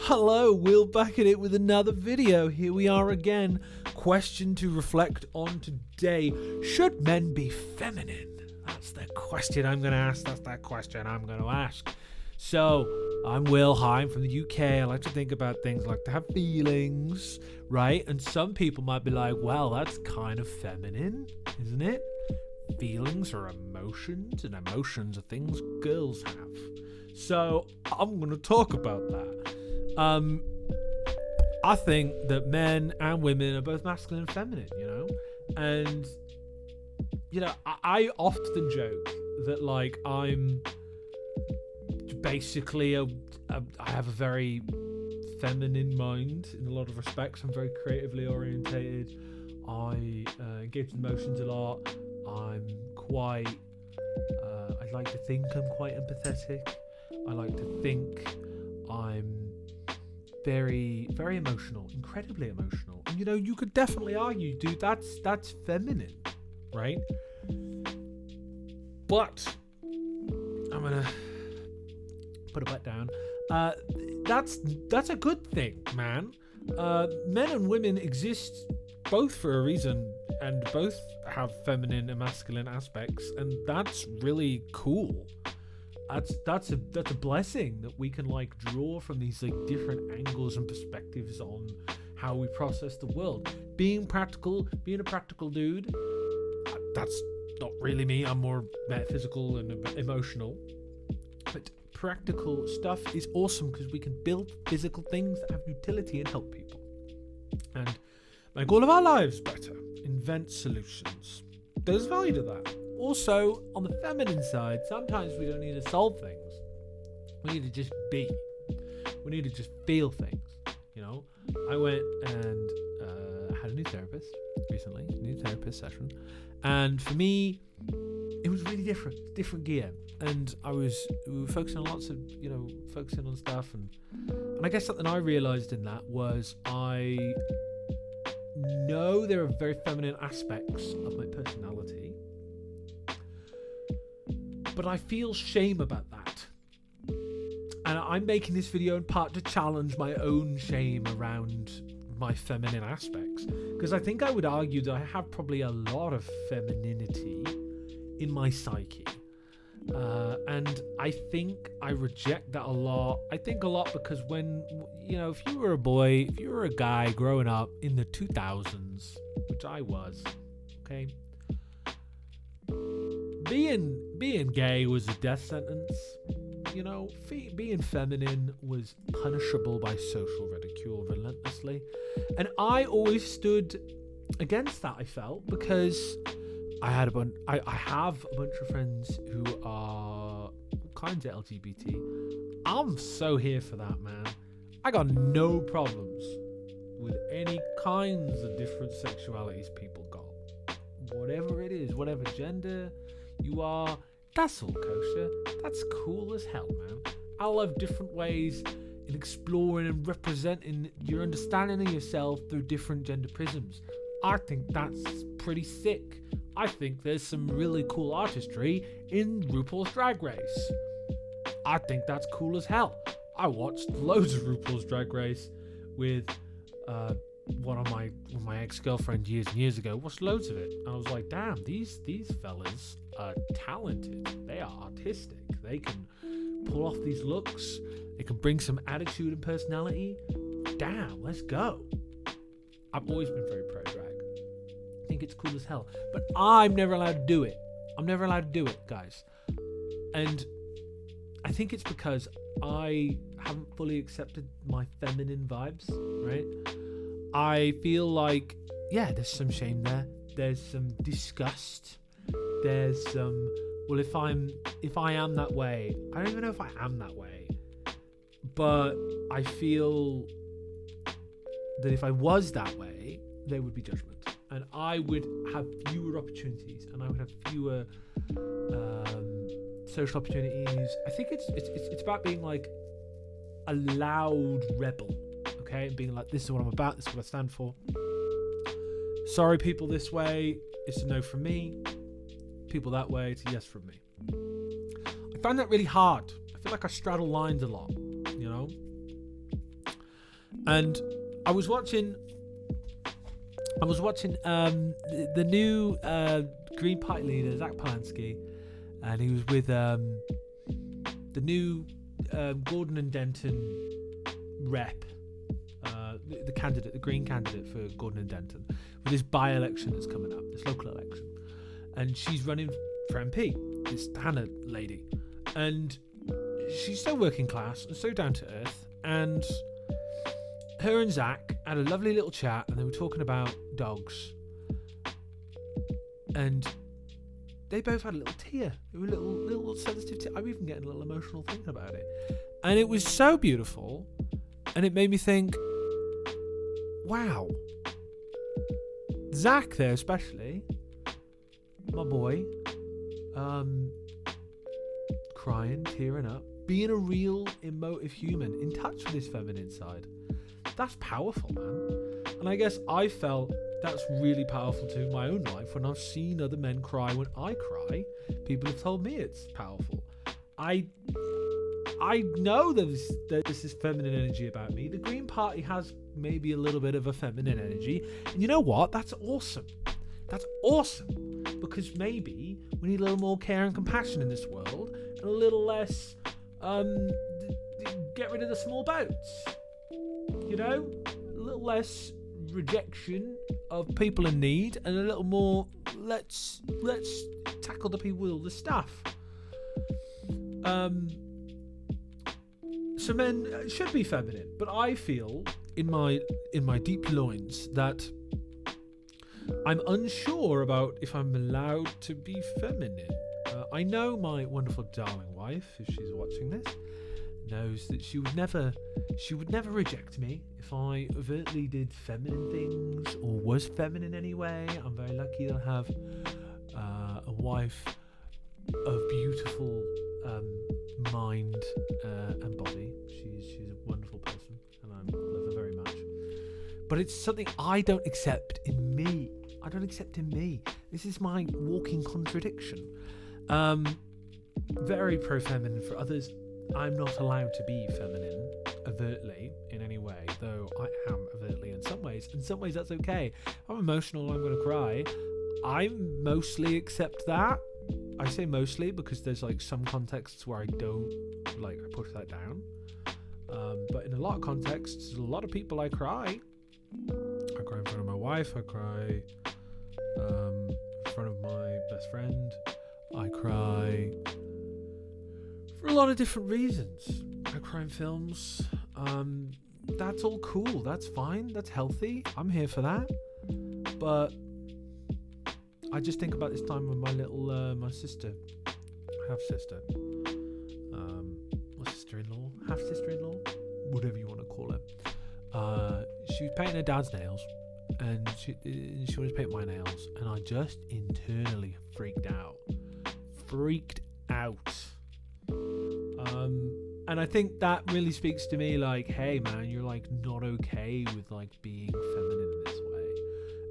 Hello, Will back at it with another video. Here we are again. Question to reflect on today. Should men be feminine? That's the question I'm going to ask. That's that question I'm going to ask. So, I'm Will. Hi, I'm from the UK. I like to think about things, like to have feelings, right? And some people might be like, well, that's kind of feminine, isn't it? Feelings are emotions, and emotions are things girls have. So, I'm going to talk about that. I think that men and women are both masculine and feminine, and I often joke that like I'm basically I have a very feminine mind in a lot of respects. I'm very creatively orientated. I engage in emotions a lot. I'm quite I like to think I'm quite empathetic. I like to think I'm very, very emotional, incredibly emotional. And you could definitely argue, dude, that's feminine, right? But I'm gonna put it back down. That's a good thing, man. Men and women exist both for a reason, and both have feminine and masculine aspects, and that's really cool. That's a blessing that we can like draw from these like different angles and perspectives on how we process the world. Being a practical dude, that's not really me. I'm more metaphysical and emotional. But practical stuff is awesome because we can build physical things that have utility and help people, and make all of our lives better. Invent solutions. There's value to that. Also, on the feminine side, sometimes we don't need to solve things. We need to just be. We need to just feel things, I went and had a new therapist recently, session. And for me, it was really different gear. And we were focusing on lots of, focusing on stuff. And I guess something I realized in that was I know there are very feminine aspects of my personality, but I feel shame about that. And I'm making this video in part to challenge my own shame around my feminine aspects. Because I think I would argue that I have probably a lot of femininity in my psyche. And I think I reject that a lot. I think a lot because when, if you were a boy, if you were a guy growing up in the 2000s, which I was, okay, being gay was a death sentence. Being feminine was punishable by social ridicule relentlessly. And I always stood against that, I felt, because I have a bunch of friends who are kinds of LGBT. I'm so here for that, man. I got no problems with any kinds of different sexualities people got. Whatever it is, whatever gender you are, that's all kosher. That's cool as hell, man. I love different ways in exploring and representing your understanding of yourself through different gender prisms. I think that's pretty sick. I think there's some really cool artistry in RuPaul's Drag Race. I think that's cool as hell. I watched loads of RuPaul's Drag Race with one of my ex-girlfriend years and years ago. Watched loads of it. And I was like, damn, these fellas are talented. They are artistic. They can pull off these looks. They can bring some attitude and personality. Damn, let's go. I've always been very pro-drag. I think it's cool as hell. But I'm never allowed to do it. I'm never allowed to do it, guys. And I think it's because I haven't fully accepted my feminine vibes, right? I feel like, yeah, there's some shame there. There's some disgust. There's some, well, if I am that way, I don't even know if I am that way. But I feel that if I was that way, there would be judgment. And I would have fewer opportunities, and I would have fewer social opportunities. I think it's about being like a loud rebel, okay, and being like, this is what I'm about, this is what I stand for. Sorry, people this way, it's a no from me. People that way, it's a yes from me. I find that really hard. I feel like I straddle lines a lot, And I was watching the new Green Party leader, Zach Polanski, and he was with the new Gordon and Denton rep, the candidate, the Green candidate for Gordon and Denton, with this by-election that's coming up, this local election. And she's running for MP, this Hannah lady. And she's so working class and so down to earth. And her and Zach had a lovely little chat, and they were talking about dogs. And they both had a little tear. They were a little sensitive tear. I'm even getting a little emotional thinking about it. And it was so beautiful. And it made me think, wow. Zach there especially, my boy, crying, tearing up, being a real emotive human, in touch with his feminine side. That's powerful, man. And I guess I felt that's really powerful too in my own life. When I've seen other men cry when I cry, people have told me it's powerful. I know there's this feminine energy about me. The Green Party has maybe a little bit of a feminine energy. And you know what? That's awesome. That's awesome. Because maybe we need a little more care and compassion in this world, and a little less get rid of the small boats. You know? A little less rejection of people in need, and a little more let's tackle the people with all the stuff. So men should be feminine, but I feel in my deep loins that I'm unsure about if I'm allowed to be feminine. I know my wonderful darling wife, if she's watching this, knows that she would never reject me if I overtly did feminine things or was feminine anyway. I'm very lucky to have a wife of beautiful mind and body. She's a wonderful person, and I love her very much. But it's something I don't accept in me. This is my walking contradiction. Very pro-feminine for others. I'm not allowed to be feminine overtly in any way, though I am overtly in some ways. In some ways, that's okay. If I'm emotional, I'm going to cry. I mostly accept that. I say mostly because there's like some contexts where I don't, like, I push that down. But in a lot of contexts, a lot of people I cry. I cry in front of my wife. I cry in front of my best friend. I cry for a lot of different reasons. I cry in films. That's all cool. That's fine. That's healthy. I'm here for that. But I just think about this time with my little, my sister, half-sister, my sister-in-law, half-sister-in-law, whatever you want to call her. She was painting her dad's nails, and she wanted to paint my nails, and I just internally freaked out. And I think that really speaks to me, like, hey man, you're like not okay with like being feminine in this way.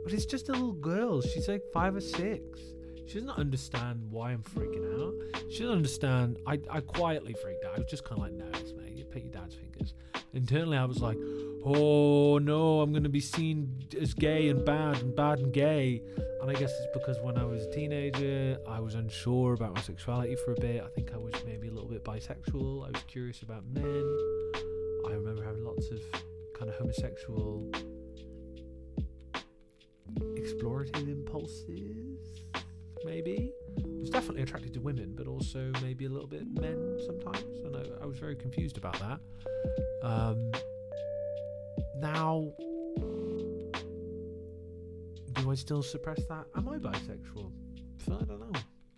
But it's just a little girl. She's like 5 or 6. She doesn't understand why I'm freaking out. She doesn't understand. I quietly freaked out. I was just kind of like, no, mate, you paint your dad's fingers. Internally, I was like, oh no, I'm going to be seen as gay and bad and gay. And I guess it's because when I was a teenager, I was unsure about my sexuality for a bit. I think I was maybe a little bit bisexual. I was curious about men. I remember having lots of kind of homosexual explorative impulses, maybe. I was definitely attracted to women, but also maybe a little bit men sometimes. And I was very confused about that. Now, do I still suppress that? Am I bisexual? I don't know.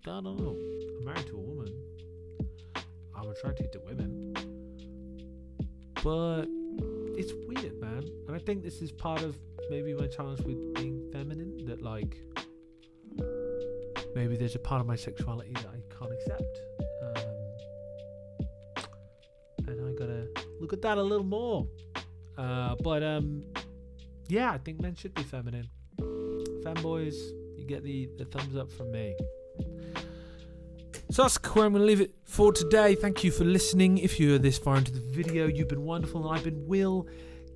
I'm married to a woman. I'm attracted to women. But it's weird, man. And I think this is part of maybe my challenge with being feminine, that like maybe there's a part of my sexuality that I can't accept. And I gotta look at that a little more. Yeah, I think men should be feminine. Femboys, you get the thumbs up from me. So that's where I'm going to leave it for today. Thank you for listening. If you're this far into the video, you've been wonderful, and I've been Will.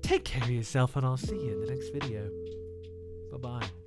Take care of yourself, and I'll see you in the next video. Bye-bye.